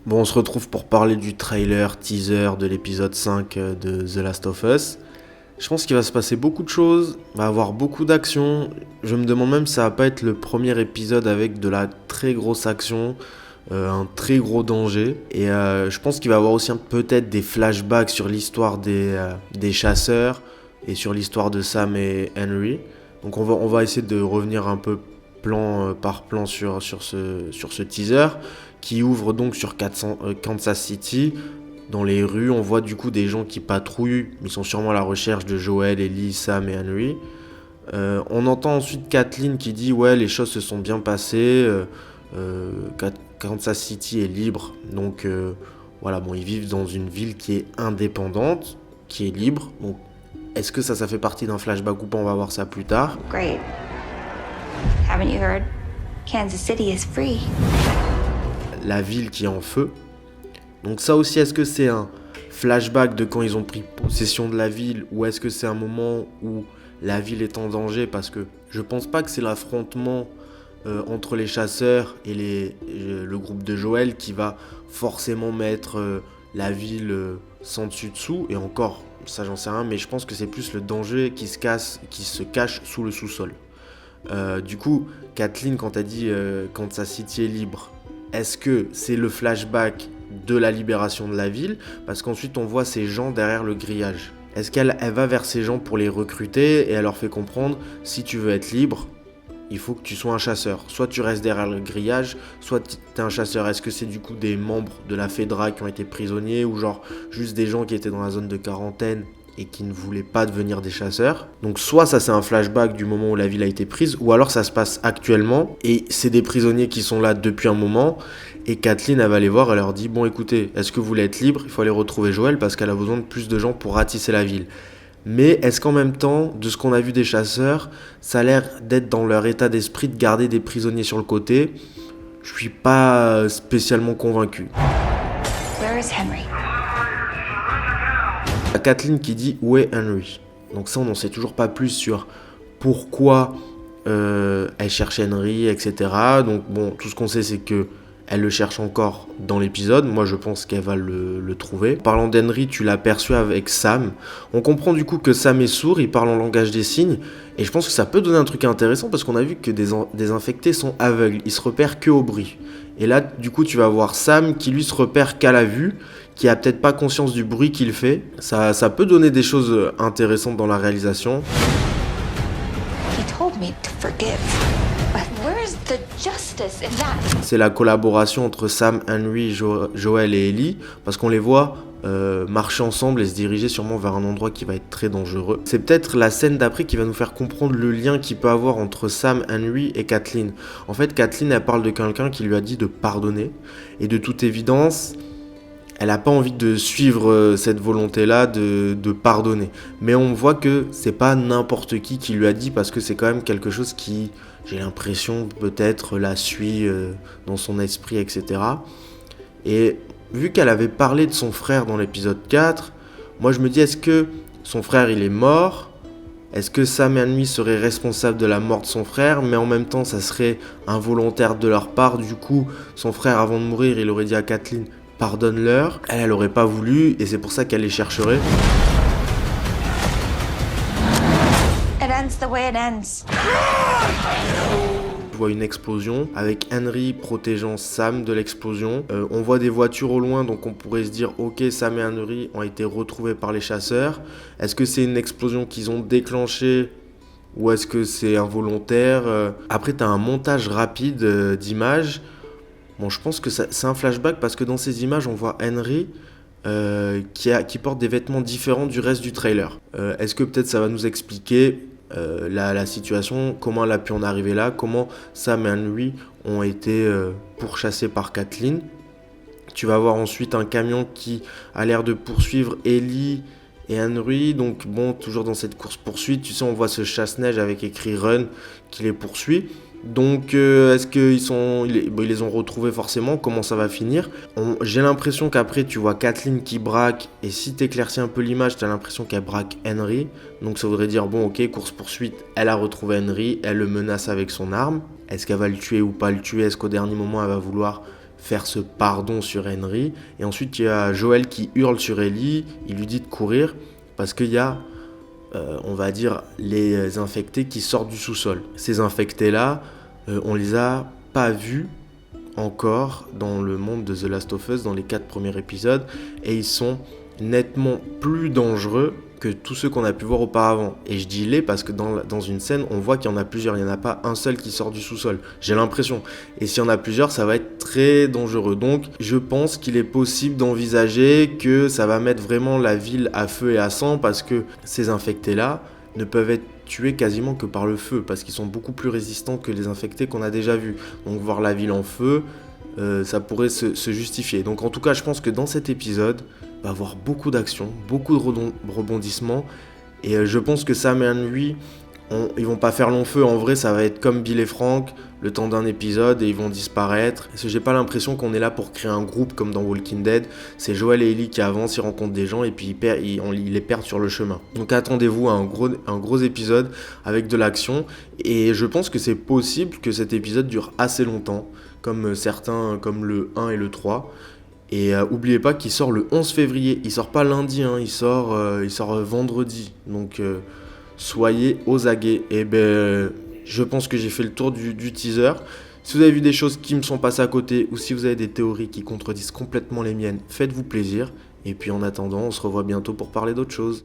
Bon, on se retrouve pour parler du trailer, teaser de l'épisode 5 de The Last of Us. Je pense qu'il va se passer beaucoup de choses, il va y avoir beaucoup d'actions. Je me demande même si ça va pas être le premier épisode avec de la très grosse action, un très gros danger. Et je pense qu'il va y avoir aussi peut-être des flashbacks sur l'histoire des chasseurs et sur l'histoire de Sam et Henry. Donc on va essayer de revenir un peu plan par plan sur ce teaser qui ouvre donc sur Kansas City. Dans les rues, on voit du coup des gens qui patrouillent, ils sont sûrement à la recherche de Joel, Ellie, Sam et Henry. On entend ensuite Kathleen qui dit ouais, les choses se sont bien passées, Kansas City est libre, donc voilà, bon, ils vivent dans une ville qui est indépendante, qui est libre. Donc est-ce que ça fait partie d'un flashback ou pas, on va voir ça plus tard. Great. Haven't you heard? Kansas City is free. La ville qui est en feu. Donc ça aussi, est-ce que c'est un flashback de quand ils ont pris possession de la ville, ou est-ce que c'est un moment où la ville est en danger? Parce que je pense pas que c'est l'affrontement entre les chasseurs et le groupe de Joel qui va forcément mettre la ville sans dessus-dessous, et encore, ça j'en sais rien, mais je pense que c'est plus le danger qui se cache sous le sous-sol. Du coup, Kathleen, quand elle dit Kansas City est libre, est-ce que c'est le flashback de la libération de la ville? Parce qu'ensuite on voit ces gens derrière le grillage. Est-ce qu'elle va vers ces gens pour les recruter et elle leur fait comprendre, si tu veux être libre, il faut que tu sois un chasseur. Soit tu restes derrière le grillage, soit tu es un chasseur. Est-ce que c'est du coup des membres de la Fedra qui ont été prisonniers, ou genre juste des gens qui étaient dans la zone de quarantaine et qui ne voulaient pas devenir des chasseurs? Donc soit ça c'est un flashback du moment où la ville a été prise, ou alors ça se passe actuellement et c'est des prisonniers qui sont là depuis un moment, et Kathleen elle va les voir, elle leur dit bon écoutez, est-ce que vous voulez être libre? Il faut aller retrouver Joel parce qu'elle a besoin de plus de gens pour ratisser la ville. Mais est-ce qu'en même temps, de ce qu'on a vu des chasseurs, ça a l'air d'être dans leur état d'esprit de garder des prisonniers sur le côté? Je suis pas spécialement convaincu. Where is Henry? Kathleen qui dit où est Henry. Donc ça on n'en sait toujours pas plus sur pourquoi elle cherche Henry, etc. Donc bon, tout ce qu'on sait c'est que elle le cherche encore dans l'épisode. Moi je pense qu'elle va le trouver. Parlant d'Henry, tu l'aperçois avec Sam. On comprend du coup que Sam est sourd, il parle en langage des signes. Et je pense que ça peut donner un truc intéressant parce qu'on a vu que des infectés sont aveugles. Ils se repèrent que au bruit. Et là du coup tu vas voir Sam qui lui se repère qu'à la vue, qui a peut-être pas conscience du bruit qu'il fait. Ça peut donner des choses intéressantes dans la réalisation. He told me to forgive. But where's the justice in that? C'est la collaboration entre Sam, Henry, Joel et Ellie, parce qu'on les voit marcher ensemble et se diriger sûrement vers un endroit qui va être très dangereux. C'est peut-être la scène d'après qui va nous faire comprendre le lien qu'il peut avoir entre Sam, Henry et Kathleen. En fait, Kathleen, elle parle de quelqu'un qui lui a dit de pardonner, et de toute évidence, elle n'a pas envie de suivre cette volonté-là de pardonner. Mais on voit que c'est pas n'importe qui lui a dit, parce que c'est quand même quelque chose qui, j'ai l'impression, peut-être la suit dans son esprit, etc. Et vu qu'elle avait parlé de son frère dans l'épisode 4, moi je me dis, est-ce que son frère il est mort? Est-ce que Sam et Henry seraient responsables de la mort de son frère? Mais en même temps, ça serait involontaire de leur part. Du coup, son frère, avant de mourir, il aurait dit à Kathleen, pardonne-leur. Elle aurait pas voulu, et c'est pour ça qu'elle les chercherait. It ends the way it ends. Je vois une explosion avec Henry protégeant Sam de l'explosion. On voit des voitures au loin, donc on pourrait se dire ok, Sam et Henry ont été retrouvés par les chasseurs. Est-ce que c'est une explosion qu'ils ont déclenchée, ou est-ce que c'est involontaire? Après t'as un montage rapide d'images. Bon, je pense que c'est un flashback parce que dans ces images on voit Henry qui porte des vêtements différents du reste du trailer. Est-ce que peut-être ça va nous expliquer la situation, comment elle a pu en arriver là, comment Sam et Henry ont été pourchassés par Kathleen. Tu vas voir ensuite un camion qui a l'air de poursuivre Ellie et Henry, donc bon, toujours dans cette course-poursuite, tu sais, on voit ce chasse-neige avec écrit Run qui les poursuit. Donc est-ce qu'ils les ont retrouvés forcément? Comment ça va finir? J'ai l'impression qu'après tu vois Kathleen qui braque, et si t'éclaircis un peu l'image, t'as l'impression qu'elle braque Henry. Donc ça voudrait dire bon ok, course poursuite, elle a retrouvé Henry, elle le menace avec son arme. Est-ce qu'elle va le tuer ou pas le tuer? Est-ce qu'au dernier moment elle va vouloir faire ce pardon sur Henry. Et ensuite, il y a Joel qui hurle sur Ellie, il lui dit de courir, parce qu'il y a, on va dire, les infectés qui sortent du sous-sol. Ces infectés-là, on les a pas vus encore dans le monde de The Last of Us, dans les 4 premiers épisodes, et ils sont nettement plus dangereux que tous ceux qu'on a pu voir auparavant. Et je dis les parce que dans une scène, on voit qu'il y en a plusieurs. Il n'y en a pas un seul qui sort du sous-sol. J'ai l'impression. Et s'il y en a plusieurs, ça va être très dangereux. Donc, je pense qu'il est possible d'envisager que ça va mettre vraiment la ville à feu et à sang parce que ces infectés-là ne peuvent être tués quasiment que par le feu parce qu'ils sont beaucoup plus résistants que les infectés qu'on a déjà vus. Donc, voir la ville en feu, ça pourrait se justifier. Donc, en tout cas, je pense que dans cet épisode, va avoir beaucoup d'action, beaucoup de rebondissements. Et je pense que Sam et Henry, ils vont pas faire long feu. En vrai, ça va être comme Bill et Frank, le temps d'un épisode, et ils vont disparaître. Parce que j'ai pas l'impression qu'on est là pour créer un groupe comme dans Walking Dead. C'est Joel et Ellie qui avancent, ils rencontrent des gens, et puis ils les perdent sur le chemin. Donc attendez-vous à un gros épisode avec de l'action. Et je pense que c'est possible que cet épisode dure assez longtemps, comme certains, comme le 1 et le 3. Et oubliez pas qu'il sort le 11 février, il sort pas lundi, hein, il sort vendredi, donc soyez aux aguets. Et je pense que j'ai fait le tour du teaser. Si vous avez vu des choses qui me sont passées à côté, ou si vous avez des théories qui contredisent complètement les miennes, faites-vous plaisir. Et puis en attendant, on se revoit bientôt pour parler d'autres choses.